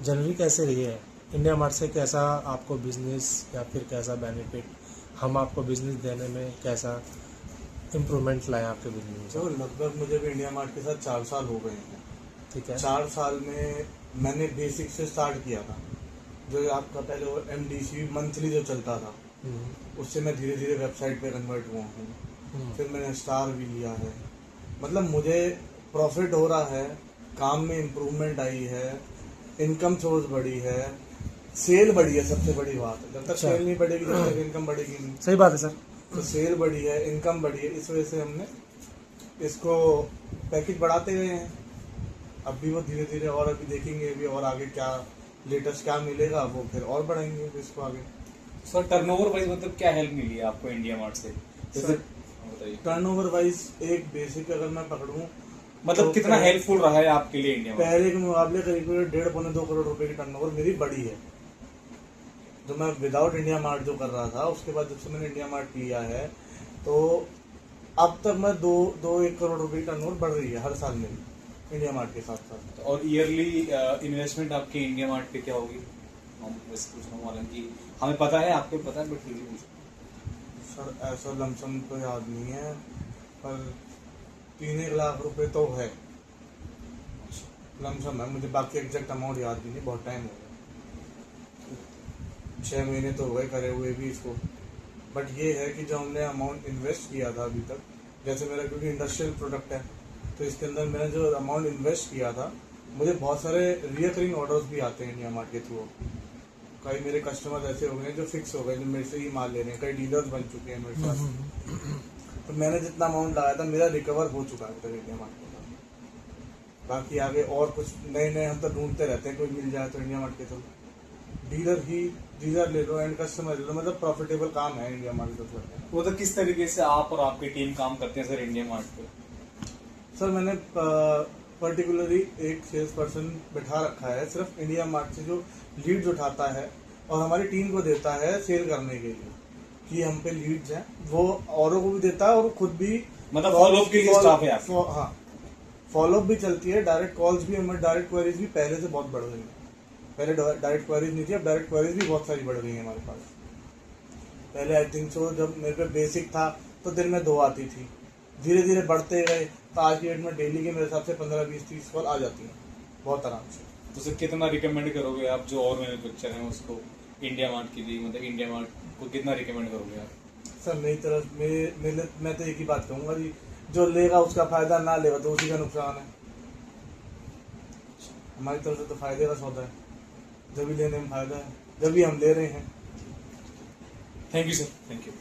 जनवरी कैसे रही है? इंडिया मार्ट से कैसा आपको बिजनेस या फिर कैसा बेनिफिट, हम आपको बिजनेस देने में कैसा इम्प्रूवमेंट लाए आपके बिजनेस में? तो लगभग मुझे भी इंडिया मार्ट के साथ 4 साल हो गए हैं। ठीक है। 4 साल में मैंने बेसिक से स्टार्ट किया था। जो आपका पहले वो MDC मंथली जो चलता था, उससे मैं धीरे धीरे वेबसाइट पे कन्वर्ट हुआ हूँ। फिर मैंने स्टार भी लिया है। मतलब मुझे प्रॉफिट हो रहा है, काम में इम्प्रूवमेंट आई है, इनकम सोर्स बढ़ी है, सेल बढ़ी है। सबसे बड़ी बात है, जब तक अच्छा। सेल नहीं बढ़ेगी तब तक इनकम बढ़ेगी नहीं। सही बात है सर। तो सेल बढ़ी है, इनकम बढ़ी है, इस वजह से हमने इसको पैकेज बढ़ाते गए हैं। अब भी वो धीरे धीरे, और अभी देखेंगे भी और आगे क्या लेटेस्ट क्या मिलेगा, वो फिर और बढ़ाएंगे इसको आगे। सर टर्नओवर वाइज मतलब क्या हेल्प मिली है आपको इंडिया मार्ट से? जैसे बताइए। टर्नओवर वाइज एक बेसिक अगर मैं पकड़ूं, मतलब तो कितना हेल्पफुल रहा है आपके लिए इंडिया मार्ट? पहले के मुकाबले करीब 1.5-2 करोड़ रुपए की टर्नओवर मेरी बढ़ी है। जो मैं विदाउट इंडिया मार्ट जो कर रहा था, उसके बाद जब से मैंने इंडिया मार्ट लिया है, तो अब तक मैं 1 करोड़ रुपए की टर्नओवर बढ़ रही है हर साल मेरी इंडिया मार्ट के साथ साथ। और ईयरली इन्वेस्टमेंट आपके इंडिया मार्ट पे क्या होगी? हम वैसे पूछ रहा हूँ, हालांकि हमें पता है, आपको पता है, बट फिर भी पूछ। सर ऐसा लमसम तो याद नहीं है, पर 3-1 लाख रुपए तो है लमसम है। मुझे बाकी एग्जैक्ट अमाउंट याद भी नहीं, बहुत टाइम हो गया, 6 महीने तो हो गए करे हुए भी इसको। बट ये है कि जो हमने अमाउंट इन्वेस्ट किया था अभी तक, जैसे मेरा क्योंकि इंडस्ट्रियल प्रोडक्ट है, तो इसके अंदर मैंने जो अमाउंट इन्वेस्ट किया था, मुझे बहुत सारे रिकरिंग ऑर्डर्स भी आते हैं इंडिया मार्ट के थ्रू। कई मेरे कस्टमर ऐसे हो गए जो फिक्स हो गए, जो मेरे से ही माल ले रहे हैं, कई डीलर्स बन चुके हैं मेरे पास। तो मैंने जितना अमाउंट लगाया था मेरा रिकवर हो चुका है अभी तक इंडिया मार्ट के साथ। बाकी आगे और कुछ नए नए हम तो ढूंढते रहते हैं, कोई मिल जाए तो इंडिया मार्ट के थ्रू। डीलर ले लो, एंड कस्टमर ले लो, मतलब प्रॉफिटेबल काम है इंडिया मार्ट के थ्रू। वो तो किस तरीके से आप और आपकी टीम काम करते हैं सर इंडिया मार्ट पे? सर मैंने पर्टिकुलरली एक सेल्स पर्सन बैठा रखा है सिर्फ इंडिया मार्ट से, जो लीड्स उठाता है और हमारी टीम को देता है सेल करने के लिए, कि हम पे लीड्स हैं, वो औरों को भी देता है और खुद भी, मतलब फॉलोअप के लिए स्टाफ है आपका? हाँ, फॉलोअप भी चलती है, डायरेक्ट कॉल्स भी, हमारे डायरेक्ट क्वेरीज भी पहले से बहुत बढ़ गई है। पहले डायरेक्ट क्वेरीज नहीं थी, अब डायरेक्ट क्वेरीज भी बहुत सारी बढ़ गई है हमारे पास। पहले आई थिंक सो जब मेरे पे बेसिक था तो दिन में 2 आती थी, धीरे धीरे बढ़ते गए, तो आज की डेट में डेली के मेरे हिसाब से 15-20-30 कॉल आ जाती हैं बहुत आराम से। तो सर कितना रिकमेंड करोगे आप जो और मैन्युफैक्चर हैं उसको इंडिया मार्ट के लिए, मतलब इंडिया मार्ट को कितना रिकमेंड करोगे आप? सर मेरी तरफ मैं तो एक ही बात कहूँगा जी, जो लेगा उसका फायदा, ना लेगा तो उसी का नुकसान है। हमारी तरफ से तो फायदे का सौदा है, जब भी लेने में फायदा है, जब भी हम ले रहे हैं। Thank you sir, thank you.